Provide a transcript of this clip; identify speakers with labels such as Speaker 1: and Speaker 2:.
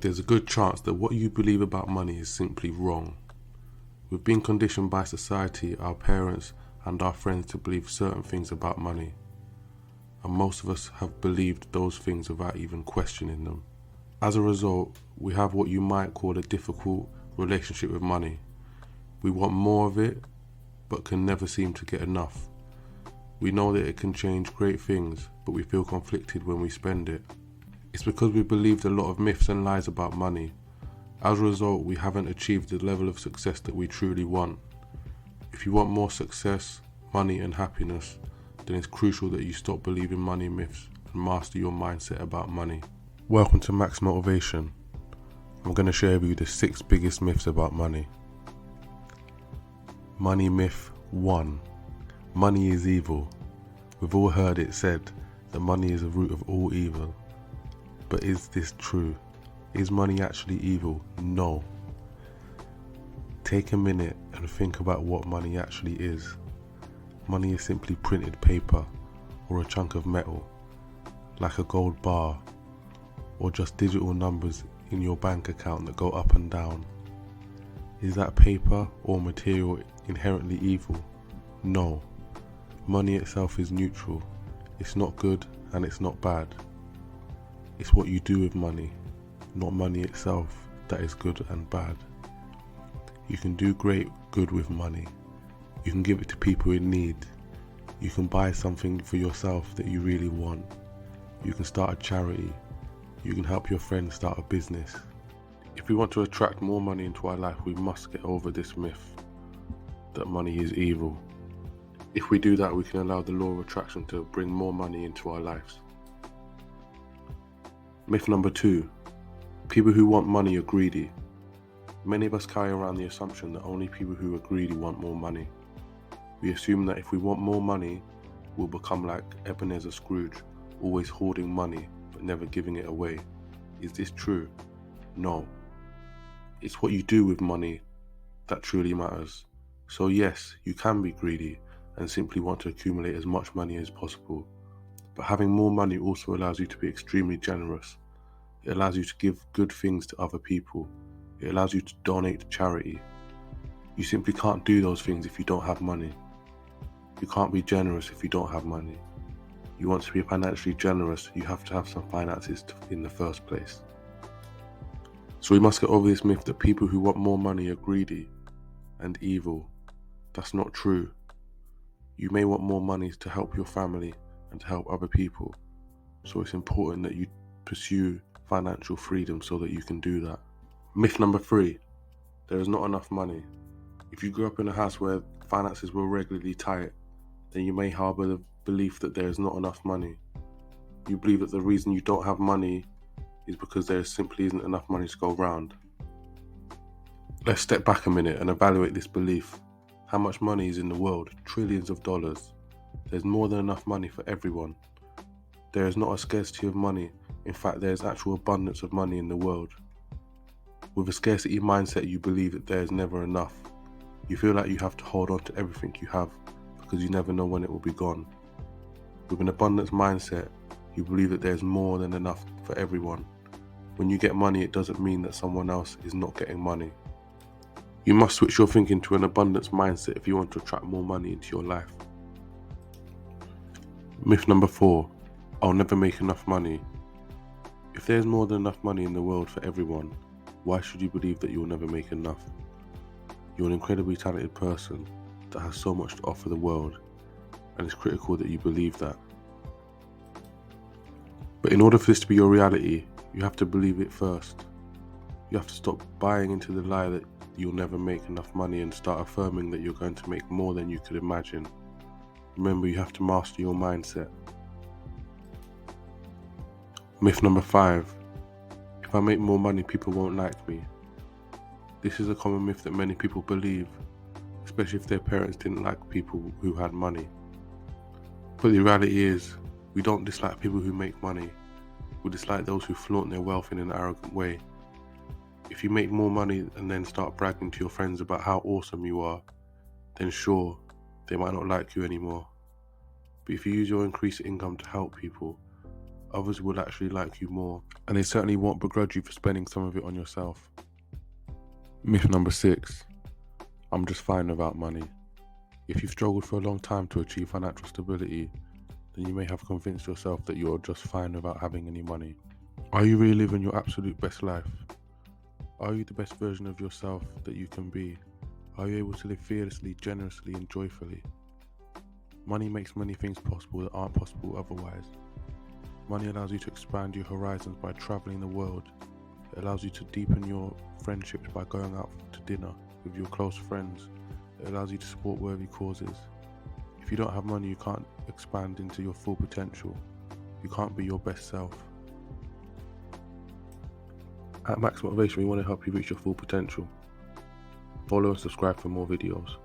Speaker 1: There's a good chance that what you believe about money is simply wrong. We've been conditioned by society, our parents, and our friends to believe certain things about money. And most of us have believed those things without even questioning them. As a result, we have what you might call a difficult relationship with money. We want more of it, but can never seem to get enough. We know that it can change great things, but we feel conflicted when we spend it. It's because we believed a lot of myths and lies about money. As a result, we haven't achieved the level of success that we truly want. If you want more success, money and happiness, then it's crucial that you stop believing money myths and master your mindset about money. Welcome to Max Motivation. I'm going to share with you the 6 biggest myths about money. Money myth 1. Money is evil. We've all heard it said that money is the root of all evil. But is this true? Is money actually evil? No. Take a minute and think about what money actually is. Money is simply printed paper or a chunk of metal, like a gold bar, or just digital numbers in your bank account that go up and down. Is that paper or material inherently evil? No. Money itself is neutral. It's not good and it's not bad. It's what you do with money, not money itself, that is good and bad. You can do great good with money. You can give it to people in need. You can buy something for yourself that you really want. You can start a charity. You can help your friends start a business. If we want to attract more money into our life, we must get over this myth that money is evil. If we do that, we can allow the law of attraction to bring more money into our lives. Myth number 2. People who want money are greedy. Many of us carry around the assumption that only people who are greedy want more money. We assume that if we want more money, we'll become like Ebenezer Scrooge, always hoarding money but never giving it away. Is this true? No. It's what you do with money that truly matters. So yes, you can be greedy and simply want to accumulate as much money as possible. But having more money also allows you to be extremely generous. It allows you to give good things to other people. It allows you to donate to charity. You simply can't do those things if you don't have money. You can't be generous if you don't have money. You want to be financially generous, you have to have some finances in the first place. So we must get over this myth that people who want more money are greedy and evil. That's not true. You may want more money to help your family and to help other people. So it's important that you pursue financial freedom so that you can do that. Myth number 3. There is not enough money. If you grew up in a house where finances were regularly tight, then you may harbour the belief that there is not enough money. You believe that the reason you don't have money is because there simply isn't enough money to go around. Let's step back a minute and evaluate this belief. How much money is in the world? Trillions of dollars. There's more than enough money for everyone. There is not a scarcity of money. In fact, there is actual abundance of money in the world. With a scarcity mindset, you believe that there is never enough. You feel like you have to hold on to everything you have because you never know when it will be gone. With an abundance mindset, you believe that there is more than enough for everyone. When you get money, it doesn't mean that someone else is not getting money. You must switch your thinking to an abundance mindset if you want to attract more money into your life. Myth number 4. I'll never make enough money. If there's more than enough money in the world for everyone, why should you believe that you'll never make enough? You're an incredibly talented person that has so much to offer the world, and it's critical that you believe that. But in order for this to be your reality, you have to believe it first. You have to stop buying into the lie that you'll never make enough money and start affirming that you're going to make more than you could imagine. Remember, you have to master your mindset. Myth number 5. If I make more money, people won't like me. This is a common myth that many people believe, especially if their parents didn't like people who had money. But the reality is, we don't dislike people who make money. We dislike those who flaunt their wealth in an arrogant way. If you make more money and then start bragging to your friends about how awesome you are, then sure, they might not like you anymore. But if you use your increased income to help people, others will actually like you more, and they certainly won't begrudge you for spending some of it on yourself. Myth number 6. I'm just fine without money. If you've struggled for a long time to achieve financial stability, then you may have convinced yourself that you're just fine without having any money. Are you really living your absolute best life? Are you the best version of yourself that you can be? Are you able to live fearlessly, generously, and joyfully? Money makes many things possible that aren't possible otherwise. Money allows you to expand your horizons by traveling the world. It allows you to deepen your friendships by going out to dinner with your close friends. It allows you to support worthy causes. If you don't have money, you can't expand into your full potential. You can't be your best self. At Max Motivation, we want to help you reach your full potential. Follow and subscribe for more videos.